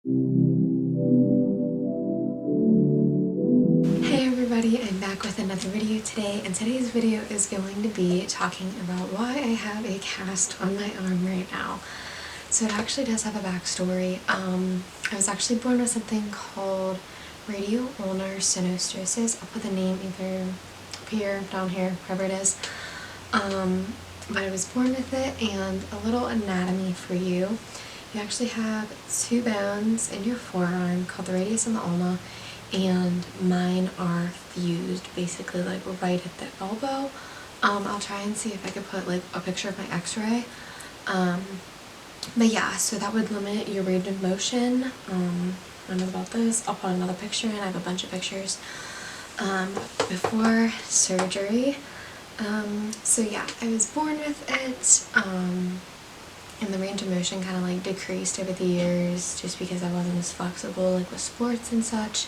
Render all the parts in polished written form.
Hey everybody, I'm back with another video today, and today's video is going to be talking about why I have a cast on my arm right now. So it actually does have a backstory. I was actually born with something called radial ulnar synostosis. I'll put the name either up here, down here, wherever it is. But I was born with it, and a little anatomy for you. You actually have two bones in your forearm called the radius and the ulna, and mine are fused basically like right at the elbow. I'll try and see if I could put like a picture of my x-ray. But yeah, so that would limit your range of motion. I know about this. I'll put another picture in. I have a bunch of pictures before surgery. So yeah, I was born with it, and the range of motion kind of like decreased over the years just because I wasn't as flexible like with sports and such.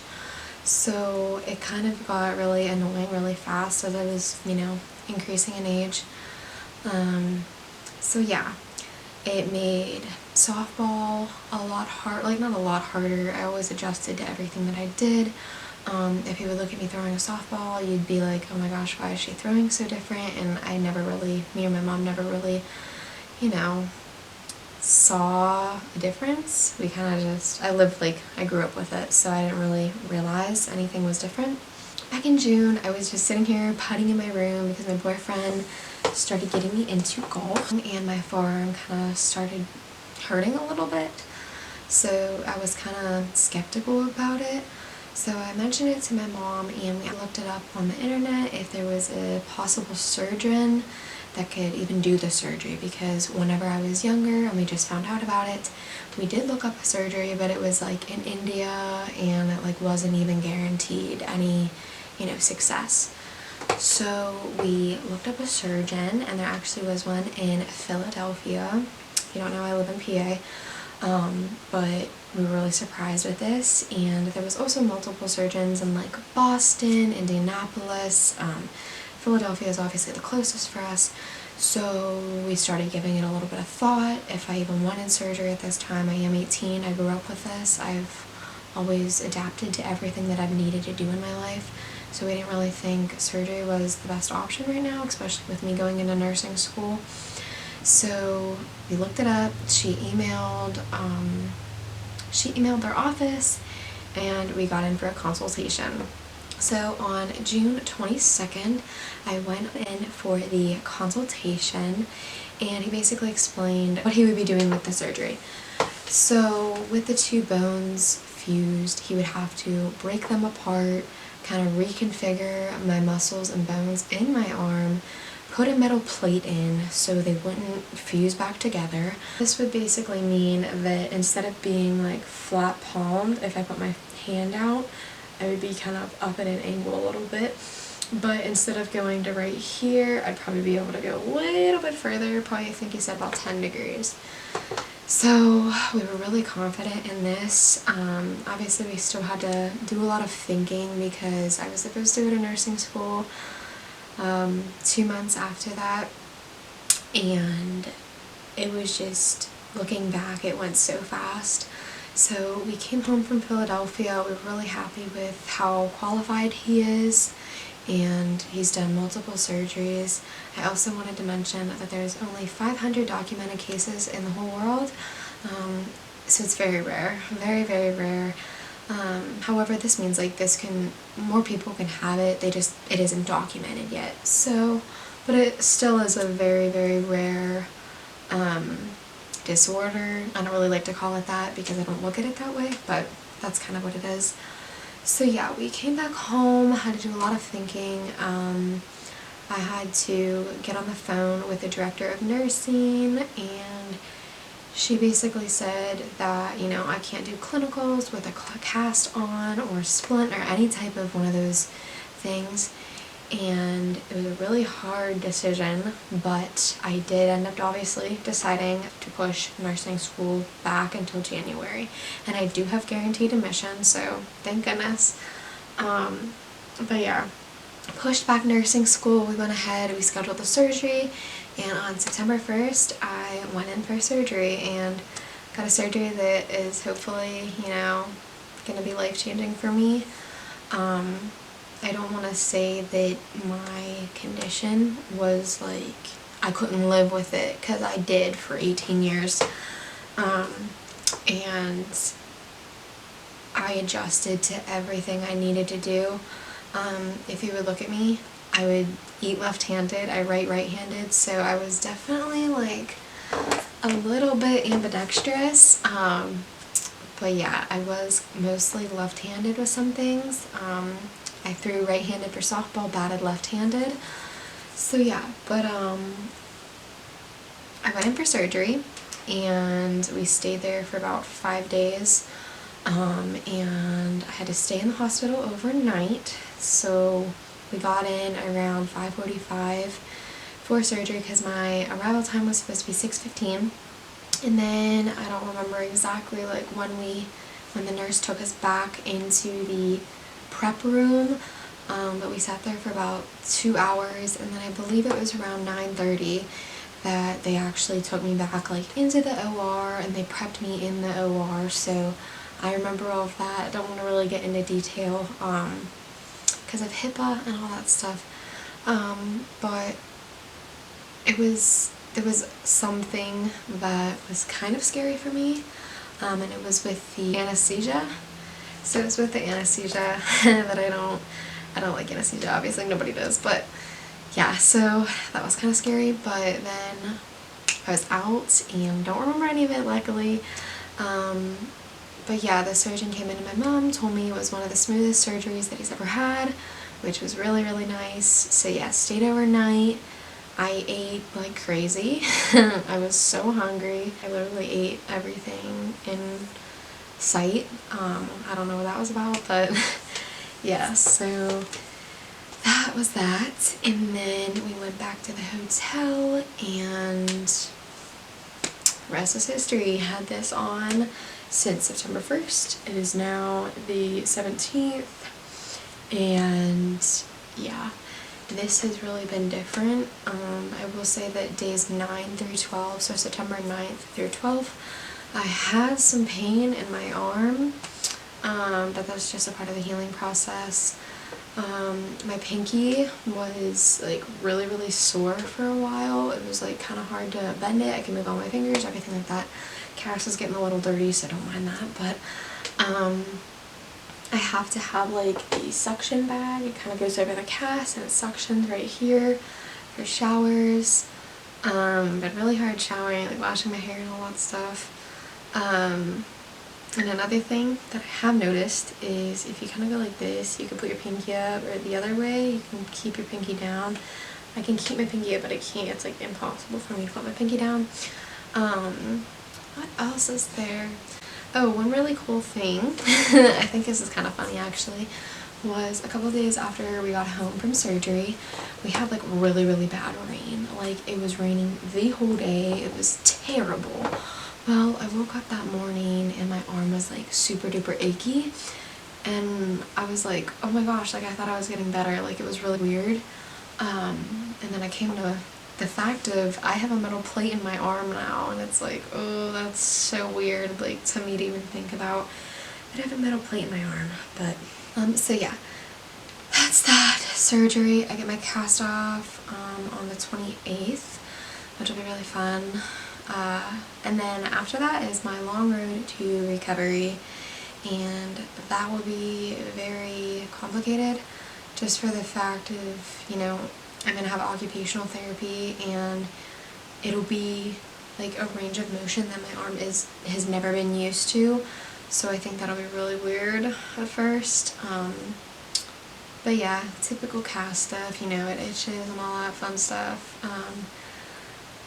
So it kind of got really annoying really fast as I was, increasing in age. So yeah, it made softball a lot hard, like not a lot harder. I always adjusted to everything that I did. If you would look at me throwing a softball, you'd be like, oh my gosh, why is she throwing so different? And me and my mom never really, saw a difference. We kind of just, I grew up with it, so I didn't really realize anything was different. Back in June, I was just sitting here putting in my room because my boyfriend started getting me into golf, and my forearm kind of started hurting a little bit. So I was kind of skeptical about it. So I mentioned it to my mom, and we looked it up on the internet if there was a possible surgeon that could even do the surgery, because whenever I was younger and we just found out about it, we did look up a surgery, but it was like in India, and it like wasn't even guaranteed any, success. So we looked up a surgeon, and there actually was one in Philadelphia. If you don't know, I live in PA. But we were really surprised with this, and there was also multiple surgeons in like Boston, Indianapolis. Philadelphia is obviously the closest for us, so we started giving it a little bit of thought if I even wanted surgery at this time. I am 18, I grew up with this, I've always adapted to everything that I've needed to do in my life, so we didn't really think surgery was the best option right now, especially with me going into nursing school. So we looked it up. She emailed their office, and we got in for a consultation. So on June 22nd, I went in for the consultation, and he basically explained what he would be doing with the surgery. So with the two bones fused, he would have to break them apart, kind of reconfigure my muscles and bones in my arm, put a metal plate in so they wouldn't fuse back together. This would basically mean that instead of being like flat palmed, if I put my hand out, I would be kind of up at an angle a little bit. But instead of going to right here, I'd probably be able to go a little bit further, probably I think he said about 10 degrees. So we were really confident in this. Obviously we still had to do a lot of thinking because I was supposed to go to nursing school 2 months after that, and it was just, looking back, it went so fast. So we came home from Philadelphia. We were really happy with how qualified he is, and he's done multiple surgeries. I also wanted to mention that there's only 500 documented cases in the whole world, so it's very rare, very, very rare. However, this means like more people can have it, it isn't documented yet. So, but it still is a very, very rare disorder. I don't really like to call it that because I don't look at it that way, but that's kind of what it is. So yeah, we came back home, had to do a lot of thinking. I had to get on the phone with the director of nursing, and she basically said that, I can't do clinicals with a cast on or splint or any type of one of those things. And it was a really hard decision, but I did end up obviously deciding to push nursing school back until January. And I do have guaranteed admission, so thank goodness. But yeah, pushed back nursing school. We went ahead, we scheduled the surgery, and on September 1st I went in for surgery and had a surgery that is hopefully, you know, gonna be life-changing for me. I don't want to say that my condition was like I couldn't live with it, because I did for 18 years. And I adjusted to everything I needed to do. If you would look at me, I would eat left-handed, I write right-handed, so I was definitely like a little bit ambidextrous. But yeah, I was mostly left-handed with some things. I threw right-handed for softball, batted left-handed. So yeah, but I went in for surgery, and we stayed there for about 5 days. And I had to stay in the hospital overnight. So we got in around 5:45 for surgery, because my arrival time was supposed to be 6:15. And then I don't remember exactly like when the nurse took us back into the prep room, but we sat there for about 2 hours, and then I believe it was around 9:30 that they actually took me back like into the OR, and they prepped me in the OR. So I remember all of that. I don't want to really get into detail because of HIPAA and all that stuff, but there was something that was kind of scary for me, and it was with the anesthesia. So it was with the anesthesia that I don't like anesthesia, obviously nobody does, but yeah, so that was kind of scary. But then I was out and don't remember any of it, luckily. But yeah, the surgeon came in, and my mom told me it was one of the smoothest surgeries that he's ever had, which was really, really nice. So yeah, stayed overnight. I ate like crazy. I was so hungry. I literally ate everything in sight. I don't know what that was about, but yeah, so that was that. And then we went back to the hotel, and the rest is history. Had this on since September 1st. It is now the 17th, and yeah, this has really been different. I will say that days 9 through 12, so September 9th through 12th, I had some pain in my arm, but that's just a part of the healing process. My pinky was like really, really sore for a while. It was like kind of hard to bend it. I can move all my fingers, everything like that. Cash is getting a little dirty, so I don't mind that, but I have to have like a suction bag. It kind of goes over the cast, and it suctions right here for showers. Been really hard showering, like washing my hair and all that stuff. And another thing that I have noticed is if you kind of go like this, you can put your pinky up, or the other way, you can keep your pinky down. I can keep my pinky up, but I can't. It's like impossible for me to put my pinky down. What else is there? Oh, one really cool thing, I think this is kind of funny actually, was a couple of days after we got home from surgery, we had like really, really bad rain. Like it was raining the whole day. It was terrible. Well, I woke up that morning and my arm was like super duper achy, and I was like, oh my gosh, like I thought I was getting better. Like it was really weird. And then I came to the fact of I have a metal plate in my arm now, and it's like, oh, that's so weird, like to me to even think about that I have a metal plate in my arm. But so yeah, that's that surgery. I get my cast off on the 28th, which will be really fun. And then after that is my long road to recovery, and that will be very complicated just for the fact of, you know, I'm going to have occupational therapy, and it'll be like a range of motion that my arm has never been used to, so I think that'll be really weird at first. But yeah, typical cast stuff, you know, it itches and all that fun stuff.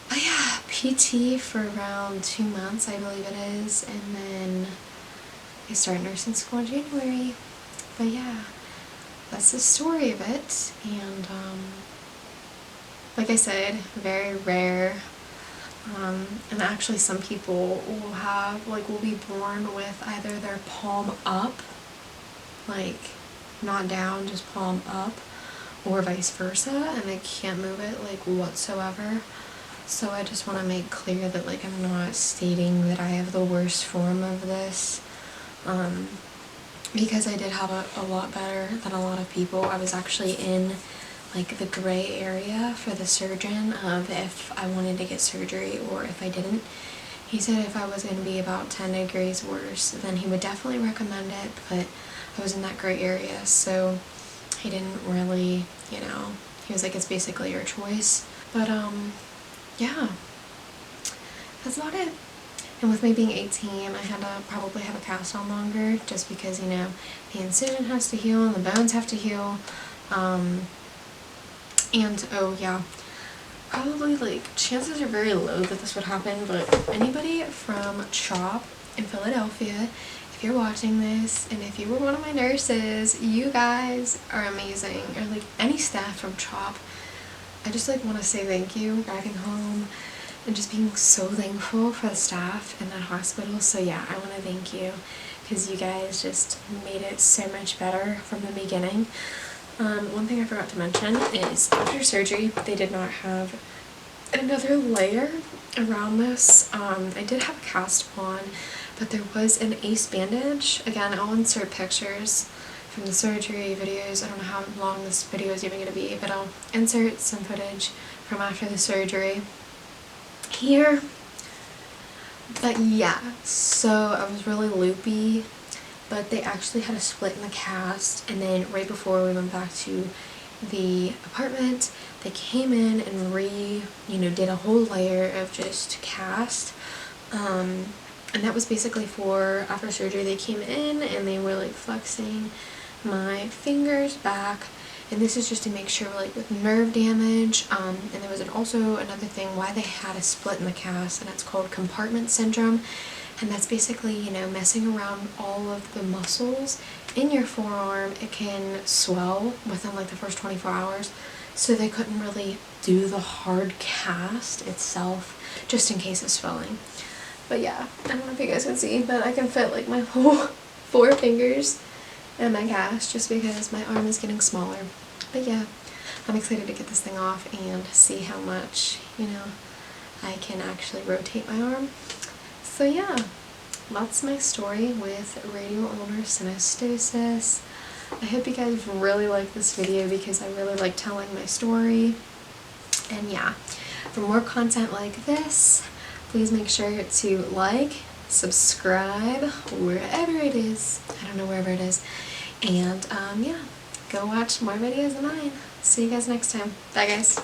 But yeah, PT for around 2 months, I believe it is, and then I start nursing school in January. But yeah, that's the story of it, and like I said, very rare. And actually some people will be born with either their palm up, like not down, just palm up, or vice versa, and they can't move it like whatsoever. So I just want to make clear that like I'm not stating that I have the worst form of this, because I did have a lot better than a lot of people. I was actually in like the gray area for the surgeon of if I wanted to get surgery or if I didn't. He said if I was going to be about 10 degrees worse, then he would definitely recommend it, but I was in that gray area, so he didn't really, you know, he was like, it's basically your choice. But yeah, that's about it. And with me being 18, I had to probably have a cast on longer just because, you know, the incision has to heal and the bones have to heal. And oh yeah, probably like chances are very low that this would happen, but anybody from CHOP in Philadelphia, if you're watching this and if you were one of my nurses, you guys are amazing. Or like any staff from CHOP, I just like want to say thank you. Driving home and just being so thankful for the staff in that hospital. So yeah, I want to thank you because you guys just made it so much better from the beginning. One thing I forgot to mention is after surgery, they did not have another layer around this. I did have a cast on, but there was an ace bandage. Again, I'll insert pictures from the surgery videos. I don't know how long this video is even going to be, but I'll insert some footage from after the surgery here. But yeah, so I was really loopy, but they actually had a split in the cast, and then right before we went back to the apartment, they came in and did a whole layer of just cast, and that was basically for after surgery. They came in and they were like flexing my fingers back, and this is just to make sure like with nerve damage, and there was also another thing why they had a split in the cast, and it's called compartment syndrome. And that's basically, you know, messing around all of the muscles in your forearm. It can swell within like the first 24 hours. So they couldn't really do the hard cast itself just in case of swelling. But yeah, I don't know if you guys can see, but I can fit like my whole 4 fingers in my cast just because my arm is getting smaller. But yeah, I'm excited to get this thing off and see how much, you know, I can actually rotate my arm. So yeah, that's my story with radial ulnar synostosis. I hope you guys really like this video because I really like telling my story. And yeah, for more content like this, please make sure to like, subscribe, wherever it is. I don't know wherever it is. And yeah, go watch more videos of mine. See you guys next time. Bye guys.